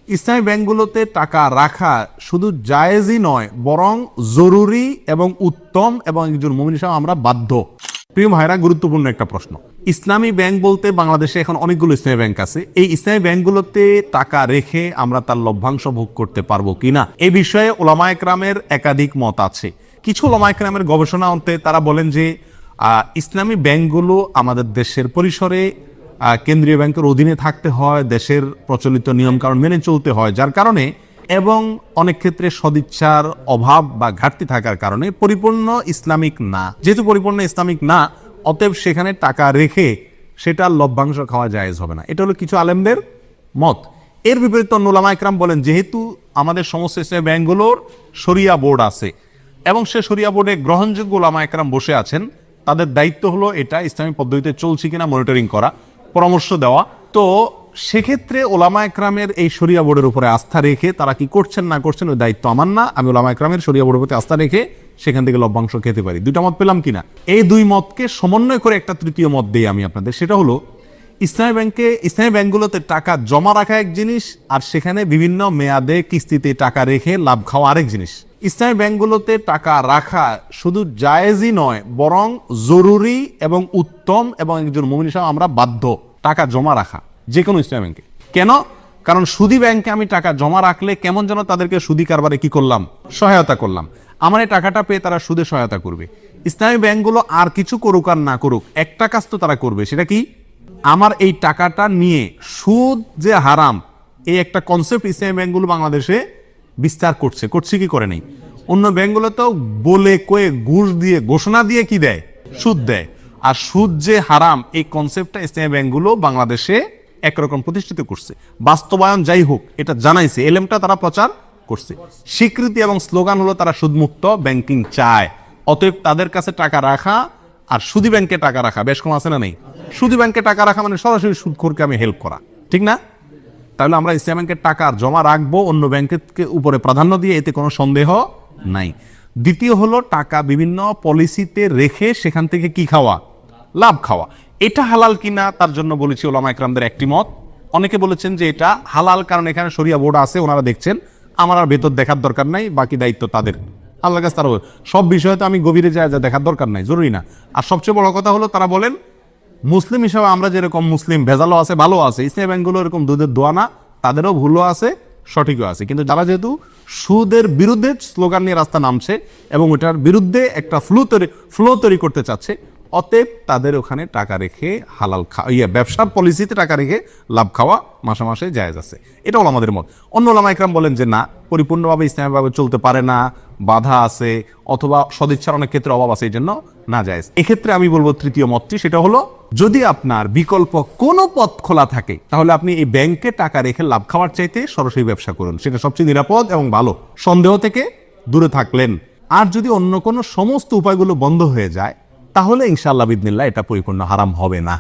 ইসলামী ব্যাংকগুলোতে টাকা রাখা শুধু জায়েজই নয়, বরং জরুরি এবং উত্তম, এবং একজন মুমিন হিসেবে আমরা বাধ্য। প্রিয় ভাইরা, গুরুত্বপূর্ণ একটা প্রশ্ন। ইসলামী ব্যাংক বলতে বাংলাদেশে এখন অনেকগুলো ইসলামী ব্যাংক আছে। এই ইসলামী ব্যাংকগুলোতে টাকা রেখে আমরা তার লভ্যাংশ ভোগ করতে পারবো কিনা, এই বিষয়ে ওলামা একরামের একাধিক মত আছে। কিছু ওলামা একরামের গবেষণা অন্তে তারা বলেন যে ইসলামী ব্যাংকগুলো আমাদের দেশের পরিসরে কেন্দ্রীয় ব্যাংকের অধীনে থাকতে হয়, দেশের প্রচলিত নিয়মকানুন মেনে চলতে হয়, যার কারণে এবং অনেক ক্ষেত্রে সদিচ্ছার অভাব বা ঘাটতি থাকার কারণে পরিপূর্ণ ইসলামিক না। যেহেতু পরিপূর্ণ ইসলামিক না, অতএব সেখানে টাকা রেখে সেটার লভ্যাংশ খাওয়া জায়েজ হবে না। এটা হলো কিছু আলেমদের মত। এর বিপরীতে অন্য উলামা ইকরাম বলেন, যেহেতু আমাদের সমস্ত ইসলামী ব্যাংকগুলোর শরিয়া বোর্ড আছে এবং সে শরিয়া বোর্ডে গ্রহণযোগ্য উলামা ইকরাম বসে আছেন, তাদের দায়িত্ব হলো এটা ইসলামী পদ্ধতিতে চলছে কিনা মনিটরিং করা, পরামর্শ দেওয়া। তো সেক্ষেত্রে ওলামা একরামের এই শরিয়া বোর্ডের উপরে আস্থা রেখে তারা কি করছেন না করছেন ওই দায়িত্ব আমার না। আমি ওলামা একরামের শরিয়া বোর্ডের প্রতি আস্থা রেখে সেখান থেকে লভ্যাংশ খেতে পারি। দুইটা মত পেলাম কিনা? এই দুই মতকে সমন্বয় করে একটা তৃতীয় মত দিই আমি আপনাদের। সেটা হলো ইসলামী ব্যাংকগুলোতে টাকা জমা রাখা এক জিনিস, আর সেখানে বিভিন্ন মেয়াদে কিস্তিতে টাকা রেখে লাভ খাওয়া আরেক জিনিস। ইসলামী ব্যাংকগুলোতে টাকা রাখা শুধু জায়েজই নয়, বরং জরুরি এবং উত্তম, এবং একজন মুমিন হিসেবে আমরা বাধ্য টাকা জমা রাখা যে কোনো ইসলামী ব্যাংকে। কেন? কারণ সুদী ব্যাংকে আমি টাকা জমা রাখলে কেমন যেন তাদেরকে সুদী কারবারে কি করলাম, সহায়তা করলাম। আমার এই টাকাটা পেয়ে তারা সুদে সহায়তা করবে। ইসলামী ব্যাংকগুলো আর কিছু করুক আর না করুক, একটা কাজ তো তারা করবে, সেটা কি? আমার এই টাকাটা নিয়ে সুদ যে হারাম, এই একটা কনসেপ্ট ইসলামী ব্যাংকগুলো বাংলাদেশে বিস্তার করছে কি করে নেই। অন্য ব্যাংকগুলো তো বলে কয়ে ঘুষ দিয়ে ঘোষণা দিয়ে কি দেয়, সুদ দেয়। আর সুদ যে হারাম, এই কনসেপ্টটা ইসলামী ব্যাংকগুলো বাংলাদেশে একরকম প্রতিষ্ঠিত করছে। বাস্তবায়ন যাই হোক, এটা জানাইছে, এলেমটা তারা প্রচার করছে। স্বীকৃতি এবং স্লোগান হলো তারা সুদমুক্ত ব্যাংকিং চায়। অতএব তাদের কাছে টাকা রাখা আর সুদী ব্যাংকে টাকা রাখা বেশ কম আছে না নেই? সুদী ব্যাংকে টাকা রাখা মানে সরাসরি সুদখোরকে আমি হেল্প করা, ঠিক না? তাহলে আমরা ইসলামী ব্যাংকের টাকা জমা রাখবো অন্য ব্যাংকের উপরে প্রাধান্য দিয়ে, এতে কোনো সন্দেহ নাই। দ্বিতীয় হলো টাকা বিভিন্ন পলিসিতে রেখে সেখান থেকে কি খাওয়া, লাভ খাওয়া। এটা হালাল কিনা তার জন্য বলেছি ওলামা একরামদের একটি মত। অনেকে বলেছেন যে এটা হালাল, কারণ এখানে শরিয়া বোর্ড আছে, ওনারা দেখছেন, আমার আর ভেতর দেখার দরকার নাই, বাকি দায়িত্ব তাদের, আল্লাহর কাছে তারা সব বিষয়ে তো আমি গভীরে যা দেখার দরকার নাই, জরুরি না। আর সবচেয়ে বড় কথা হলো তারা বলেন মুসলিম হিসাবে আমরা যেরকম মুসলিম, ভেজালও আছে ভালো আছে, ইসলামী ব্যাংকগুলো এরকম দুধের দোয়া না, তাদেরও ভুলও আছে সঠিকও আছে। কিন্তু যারা যেহেতু সুদের বিরুদ্ধে স্লোগান নিয়ে রাস্তা নামছে এবং ওটার বিরুদ্ধে একটা ফ্লো তৈরি করতে চাচ্ছে, অতএব তাদের ওখানে টাকা রেখে হালাল ব্যবসার পলিসিতে টাকা রেখে লাভ খাওয়া মাসে মাসে জায়েজ আছে। এটা হলো আমাদের মত। অন্য ওলামা ইকরাম বলেন যে না, পরিপূর্ণভাবে ইসলামীভাবে চলতে পারে না, বাধা আছে, অথবা সদিচ্ছার অনেক ক্ষেত্রে অভাব আছে, এই জন্য না জায়েজ। এক্ষেত্রে আমি বলবো তৃতীয় মতটি, সেটা হলো যদি আপনার বিকল্প কোনো পথ খোলা থাকে, তাহলে আপনি এই ব্যাংকে টাকা রেখে লাভ খাওয়ার চাইতে সরাসরি ব্যবসা করুন, সেটা সবচেয়ে নিরাপদ এবং ভালো, সন্দেহ থেকে দূরে থাকলেন। আর যদি অন্য কোনো সমস্ত উপায়গুলো বন্ধ হয়ে যায়, তাহলে ইনশাআল্লাহ বিদিনিল্লাহ এটা পরিপূর্ণ হারাম হবে না।